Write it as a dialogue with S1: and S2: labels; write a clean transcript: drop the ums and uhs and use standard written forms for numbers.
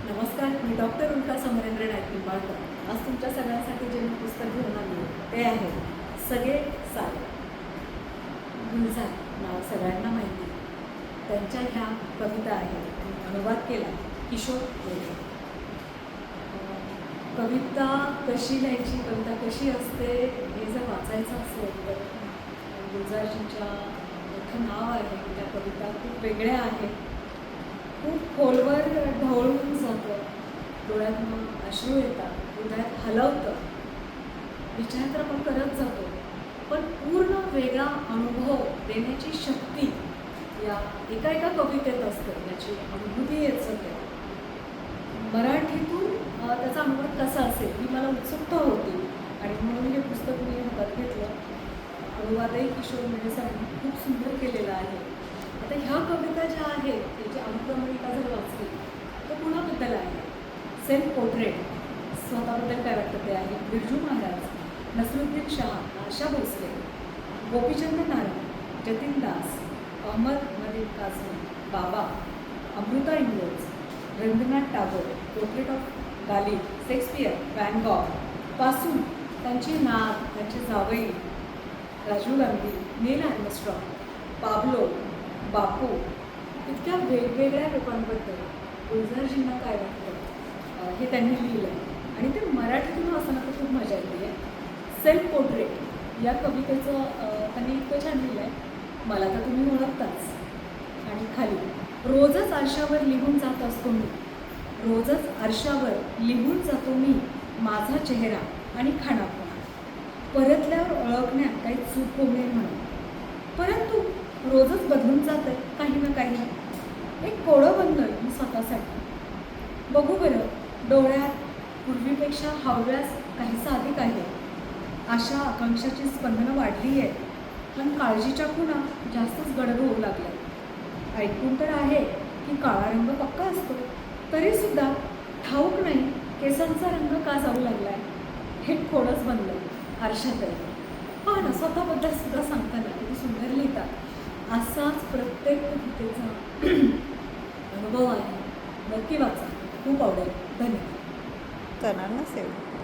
S1: नमस्कार, मी डॉक्टर उल्का समरेंद्र नाईक निंबाळकर. आज तुमच्या सगळ्यांसाठी जे मी पुस्तक घेऊन आली ते आहे सगळे सारे. गुलजार नाव सगळ्यांना माहिती. त्यांच्या ह्या कविता आहेत. अनुवाद केला किशोर मोरे. कविता कशी लिहायची, कविता कशी असते हे जर वाचायचं असेल तर गुलजारजींच्या मोठं नाव आहे. त्या कविता खूप वेगळ्या आहेत, खूप खोलवर ढवळून जातं, डोळ्यातून अश्रू येतात, हृदयात हलवतं, विचार तर आपण करत जातो, पण पूर्ण वेगळा अनुभव देण्याची शक्ती या एका कवितेत असते. याची अनुभूती येत जाते. मराठीतून त्याचा अनुवाद कसा असेल ही मला उत्सुकता होती आणि म्हणून हे पुस्तक मी हातात घेतलं. अनुवादही किशोर मोरे सरांनी खूप सुंदर केलेला आहे. आता ह्या कविता ज्या आहेत त्याची अनुक्रमणिका जर वाचली तर कुणाबद्दल आहे? सेल्फ पोर्ट्रेट, स्वतःबद्दल काय वाटतं ते आहे. बिरजू महाराज, नसरुद्दीन शाह, आशा भोसले, गोपीचंद नारंग, जतीन दास, अहमद नदीम काझमी, बाबा, अमृता इंग्रज, Rabindranath Tagore, portrait of Ghalib, Shakespeare, van Gogh पासून त्यांची नात, त्यांचे जावई राजीव गांधी, नील आर्मस्ट्रॉंग, पाब्लो, बापू, इतक्या वेगवेगळ्या लोकांबद्दल गुलजारजींना काय वाटतं हे त्यांनी लिहिलं आहे आणि ते मराठीतून वाचताना तर खूप मजा येते आहे. सेल्फ पोर्ट्रेट या कवितेचं त्यांनी इतकं छान लिहिलं आहे. मला तर तुम्ही ओळखताच. आणि खाली रोजच आरशावर लिहून जात असतो मी, रोजच आरशावर लिहून जातो मी माझा चेहरा आणि खाणाखुणा, परतल्यावर ओळखण्यात काही चूक होऊ नये म्हणून, परंतु रोजच बदलून जात आहे काही ना काही. एक कोडं बनलोय मी स्वतःसाठी. बघू बरं, डोळ्यात पूर्वीपेक्षा हव्यास काहीसा अधिक आहे. आशा आकांक्षाची स्पंदनं वाढली आहेत, पण काळजीच्या खुणा जास्तच गडद होऊ लागल्या. ऐकून तर आहे की काळा रंग पक्का असतो, तरीसुद्धा ठाऊक नाही केसांचा रंग का जाऊ लागला आहे. हे खोडच बनलं आरशातही. पहा ना, स्वतःबद्दल सुद्धा सांगताना किती सुंदर लिहितात. असाच प्रत्येक कवितेचा अनुभव आहे. नक्की वाचा, खूप आवडेल. धन्यवाद.
S2: करणार नसेल